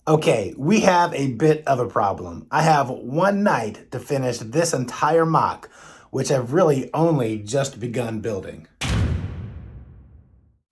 Okay, we have a bit of a problem. I have one night to finish this entire MOC, which I've really only just begun building.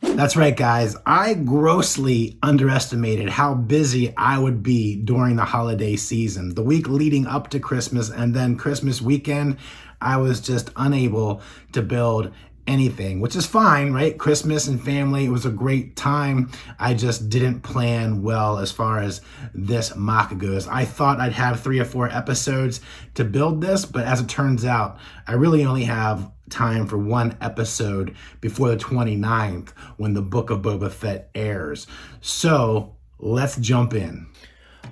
That's right, guys. I grossly underestimated how busy I would be during the holiday season. The week leading up to Christmas and then Christmas weekend, I was just unable to build anything, which is fine, right? Christmas and family, it was a great time. I just didn't plan well as far as this MOC goes. I thought I'd have 3 or 4 episodes to build this, but as it turns out, I really only have time for 1 episode before the 29th when the Book of Boba Fett airs. So let's jump in.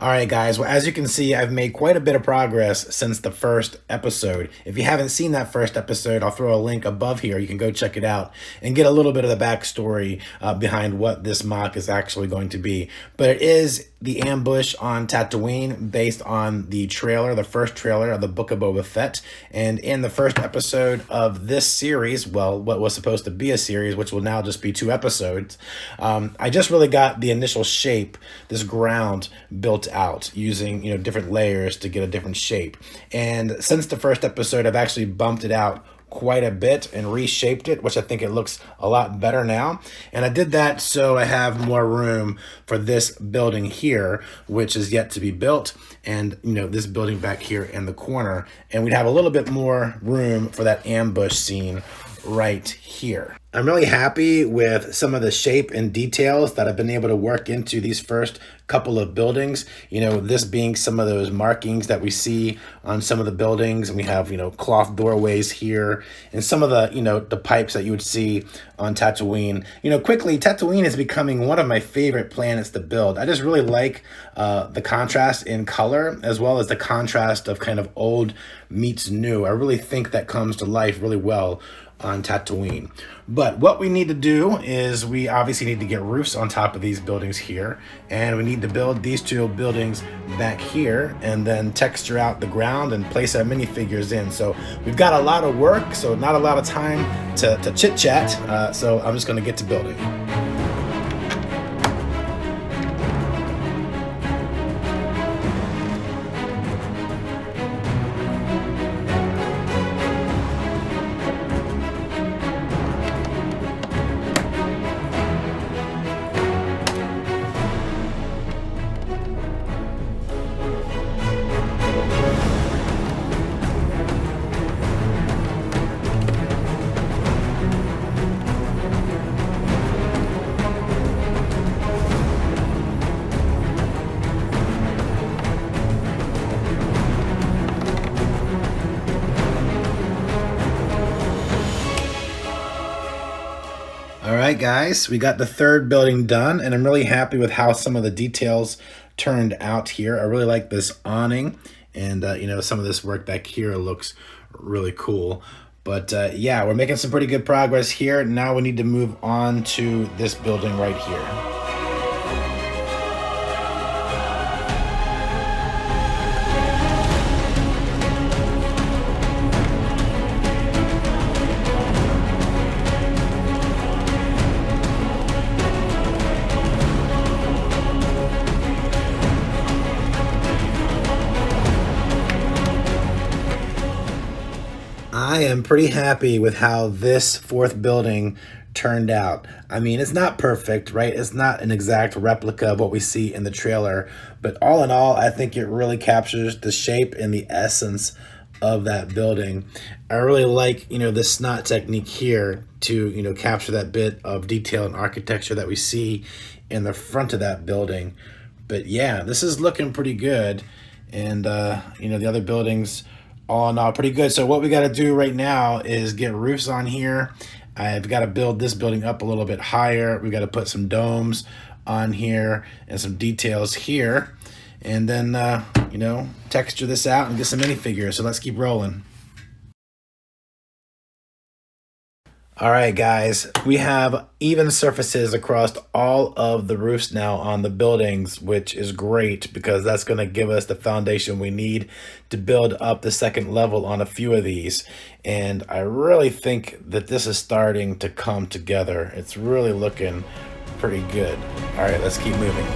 All right, guys. Well, as you can see, I've made quite a bit of progress since the first episode. If you haven't seen that first episode, I'll throw a link above here. You can go check it out and get a little bit of the backstory behind what this MOC is actually going to be. But it is the ambush on Tatooine based on the trailer, the first trailer of the Book of Boba Fett. And in the first episode of this series, well, what was supposed to be a series, which will now just be 2 episodes, I just really got the initial shape, this ground built out using different layers to get a different shape. And since the first episode, I've actually bumped it out quite a bit and reshaped it, which I think it looks a lot better now. And I did that so I have more room for this building here, which is yet to be built, and this building back here in the corner, and we'd have a little bit more room for that ambush scene right here. I'm really happy with some of the shape and details that I've been able to work into these first couple of buildings. This being some of those markings that we see on some of the buildings, and we have, cloth doorways here, and some of the, the pipes that you would see on Tatooine. Quickly, Tatooine is becoming one of my favorite planets to build. I just really like the contrast in color, as well as the contrast of kind of old meets new. I really think that comes to life really well on Tatooine. But what we need to do is we obviously need to get roofs on top of these buildings here, and we need to build these 2 buildings back here, and then texture out the ground and place our minifigures in. So we've got a lot of work, so not a lot of time to chit chat, so I'm just going to get to building. All right, guys, we got the 3rd building done, and I'm really happy with how some of the details turned out here. I really like this awning, and some of this work back here looks really cool. But yeah, we're making some pretty good progress here. Now we need to move on to this building right here. I am pretty happy with how this 4th building turned out. I mean, it's not perfect, right? It's not an exact replica of what we see in the trailer, but all in all, I think it really captures the shape and the essence of that building. I really like, the snot technique here to, capture that bit of detail and architecture that we see in the front of that building. But yeah, this is looking pretty good. And, the other buildings, all in all, pretty good. So what we got to do right now is get roofs on here. I've got to build this building up a little bit higher. We got to put some domes on here and some details here, and then texture this out and get some minifigures. So let's keep rolling. All right, guys, we have even surfaces across all of the roofs now on the buildings, which is great because that's going to give us the foundation we need to build up the 2nd level on a few of these. And I really think that this is starting to come together. It's really looking pretty good. All right, let's keep moving.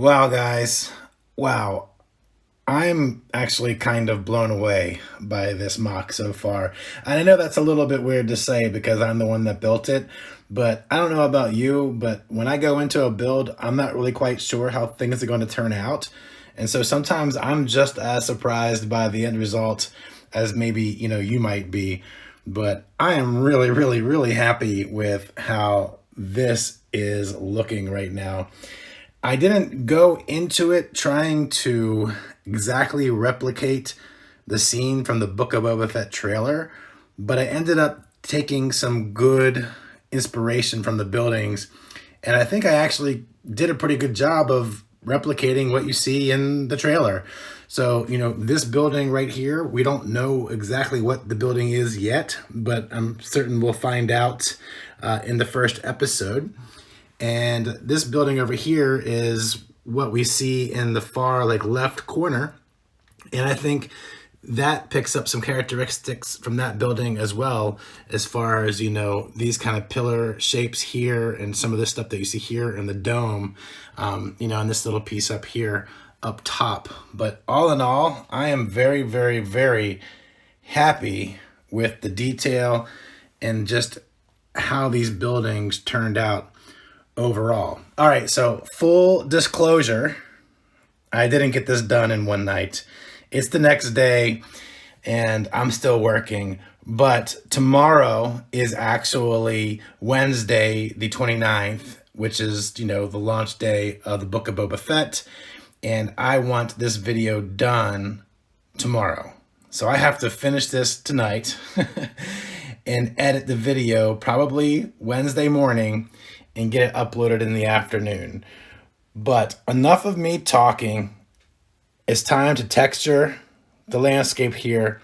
Wow, guys. Wow. I'm actually kind of blown away by this mock so far. And I know that's a little bit weird to say because I'm the one that built it, but I don't know about you, but when I go into a build, I'm not really quite sure how things are going to turn out. And so sometimes I'm just as surprised by the end result as maybe, you might be. But I am really, really, really happy with how this is looking right now. I didn't go into it trying to exactly replicate the scene from the Book of Boba Fett trailer, but I ended up taking some good inspiration from the buildings, and I think I actually did a pretty good job of replicating what you see in the trailer. So, this building right here, we don't know exactly what the building is yet, but I'm certain we'll find out in the first episode. And this building over here is what we see in the far left corner. And I think that picks up some characteristics from that building as well, as far as, these kind of pillar shapes here and some of this stuff that you see here in the dome, and this little piece up here up top. But all in all, I am very, very, very happy with the detail and just how these buildings turned out overall. All right, so full disclosure, I didn't get this done in one night. It's the next day and I'm still working, but tomorrow is actually Wednesday, the 29th, which is, the launch day of the Book of Boba Fett, and I want this video done tomorrow. So I have to finish this tonight and edit the video probably Wednesday morning and get it uploaded in the afternoon. But enough of me talking. It's time to texture the landscape here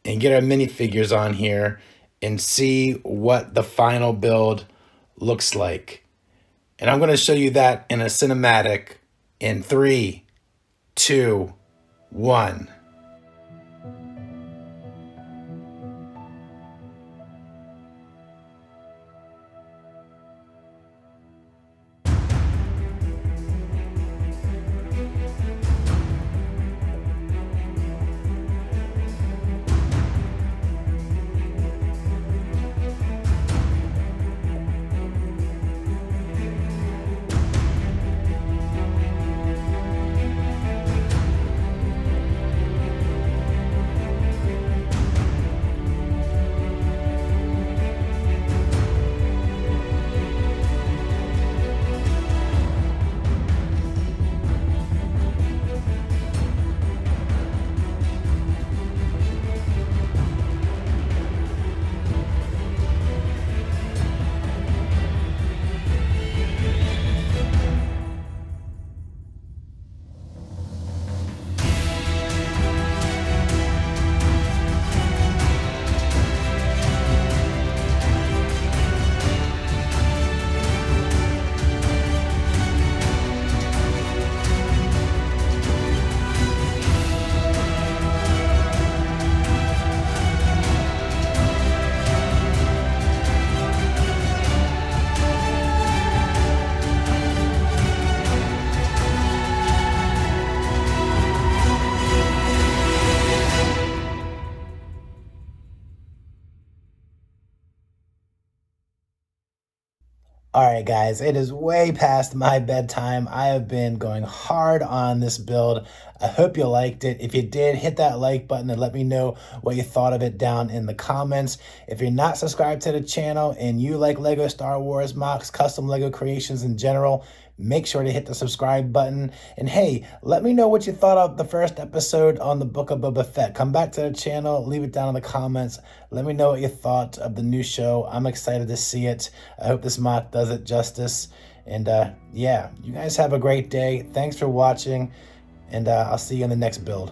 and get our minifigures on here and see what the final build looks like. And I'm going to show you that in a cinematic in 3, 2, 1. All right, guys, it is way past my bedtime. I have been going hard on this build. I hope you liked it. If you did, hit that like button and let me know what you thought of it down in the comments. If you're not subscribed to the channel and you like LEGO Star Wars MOCs, custom LEGO creations in general, make sure to hit the subscribe button. And hey, let me know what you thought of the first episode on the Book of Boba Fett. Come back to the channel, leave it down in the comments. Let me know what you thought of the new show. I'm excited to see it. I hope this MOC does it justice. And yeah, you guys have a great day. Thanks for watching, and I'll see you in the next build.